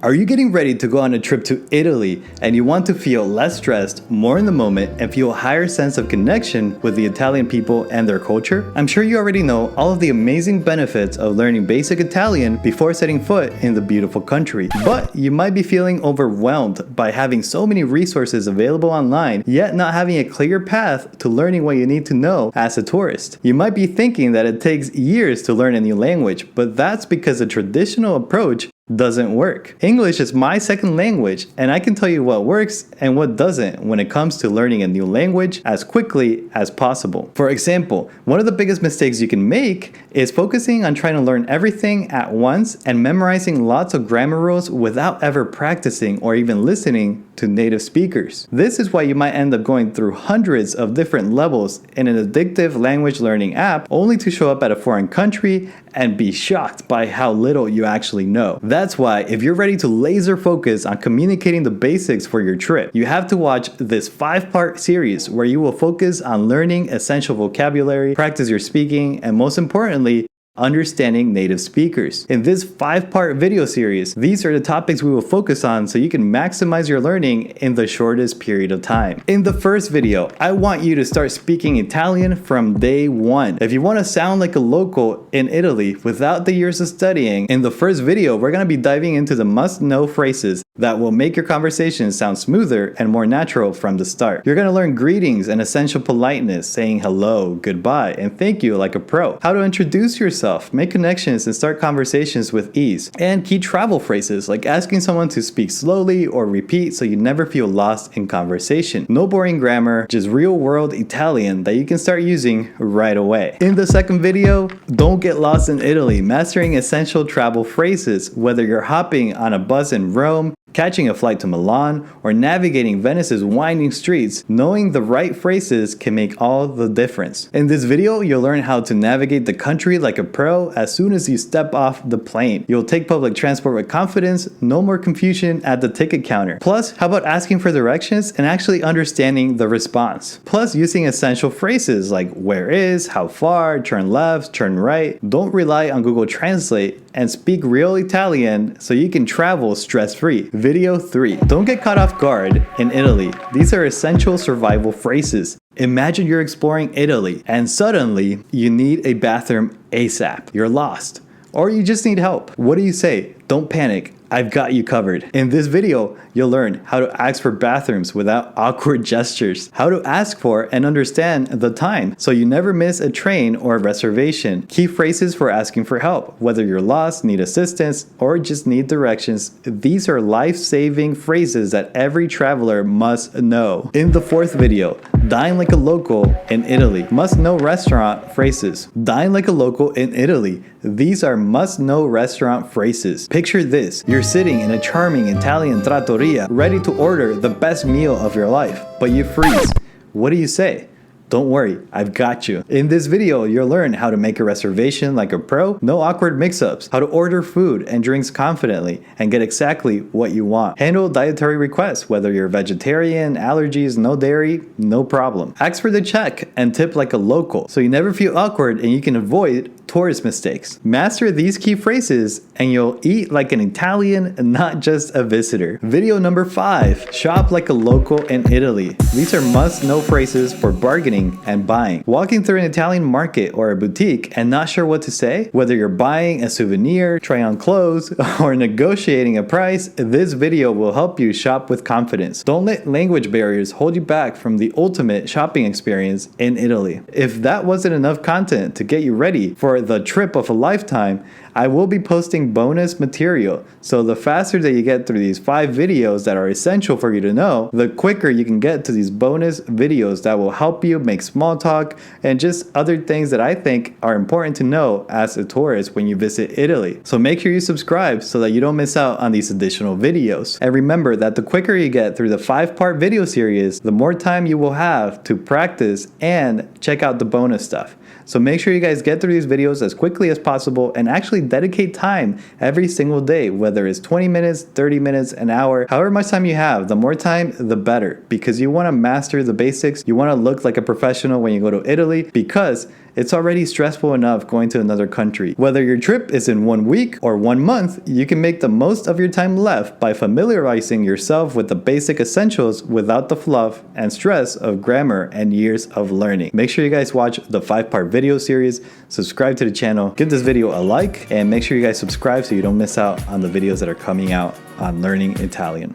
Are you getting ready to go on a trip to Italy and you want to feel less stressed, more in the moment, and feel a higher sense of connection with the Italian people and their culture? I'm sure you already know all of the amazing benefits of learning basic Italian before setting foot in the beautiful country. But you might be feeling overwhelmed by having so many resources available online, yet not having a clear path to learning what you need to know as a tourist. You might be thinking that it takes years to learn a new language, but that's because the traditional approach doesn't work. English is my second language, and I can tell you what works and what doesn't when it comes to learning a new language as quickly as possible. For example, one of the biggest mistakes you can make is focusing on trying to learn everything at once and memorizing lots of grammar rules without ever practicing or even listening to native speakers. This is why you might end up going through hundreds of different levels in an addictive language learning app only to show up at a foreign country and be shocked by how little you actually know. That's why if you're ready to laser focus on communicating the basics for your trip, you have to watch this 5-part series where you will focus on learning essential vocabulary, practice your speaking, and most importantly, understanding native speakers. In this 5-part video series, these are the topics we will focus on so you can maximize your learning in the shortest period of time. In the first video, I want you to start speaking Italian from day one. If you want to sound like a local in Italy without the years of studying, in the first video, we're going to be diving into the must-know phrases that will make your conversation sound smoother and more natural from the start. You're going to learn greetings and essential politeness, saying hello, goodbye, and thank you like a pro. How to introduce yourself, make connections, and start conversations with ease. And key travel phrases like asking someone to speak slowly or repeat so you never feel lost in conversation. No boring grammar, just real-world Italian that you can start using right away. In the second video, don't get lost in Italy, mastering essential travel phrases, whether you're hopping on a bus in Rome, catching a flight to Milan, or navigating Venice's winding streets, knowing the right phrases can make all the difference. In this video, you'll learn how to navigate the country like a pro as soon as you step off the plane. You'll take public transport with confidence, no more confusion at the ticket counter. Plus, how about asking for directions and actually understanding the response? Plus, using essential phrases like where is, how far, turn left, turn right. Don't rely on Google Translate and speak real Italian so you can travel stress-free. Video 3. Don't get caught off guard in Italy. These are essential survival phrases. Imagine you're exploring Italy and suddenly you need a bathroom ASAP. You're lost. Or you just need help. What do you say? Don't panic. I've got you covered. In this video, you'll learn how to ask for bathrooms without awkward gestures, how to ask for and understand the time so you never miss a train or a reservation, key phrases for asking for help, whether you're lost, need assistance, or just need directions. These are life-saving phrases that every traveler must know. In the fourth video, dine like a local in Italy. Must-know restaurant phrases. Dine like a local in Italy. These are must-know restaurant phrases. Picture this. You're sitting in a charming Italian trattoria, ready to order the best meal of your life, but you freeze. What do you say? Don't worry, I've got you. In this video, you'll learn how to make a reservation like a pro, no awkward mix-ups, how to order food and drinks confidently, and get exactly what you want. Handle dietary requests, whether you're vegetarian, allergies, no dairy, no problem. Ask for the check and tip like a local, so you never feel awkward and you can avoid tourist mistakes. Master these key phrases and you'll eat like an Italian and not just a visitor. Video number 5. Shop like a local in Italy. These are must-know phrases for bargaining and buying. Walking through an Italian market or a boutique and not sure what to say, whether you're buying a souvenir, trying on clothes, or negotiating a price, this video will help you shop with confidence. Don't let language barriers hold you back from the ultimate shopping experience in Italy. If that wasn't enough content to get you ready for the trip of a lifetime, I will be posting bonus material. So the faster that you get through these 5 videos that are essential for you to know, the quicker you can get to these bonus videos that will help you make small talk and just other things that I think are important to know as a tourist when you visit Italy. So make sure you subscribe so that you don't miss out on these additional videos. And remember that the quicker you get through the 5-part video series, the more time you will have to practice and check out the bonus stuff. So make sure you guys get through these videos as quickly as possible and actually dedicate time every single day, whether it's 20 minutes, 30 minutes, an hour, however much time you have. The more time, the better, because you want to master the basics. You want to look like a professional when you go to Italy, because It's already stressful enough going to another country. Whether your trip is in 1 week or 1 month, you can make the most of your time left by familiarizing yourself with the basic essentials without the fluff and stress of grammar and years of learning. Make sure you guys watch the 5-part video series, subscribe to the channel, give this video a like, and make sure you guys subscribe so you don't miss out on the videos that are coming out on learning Italian.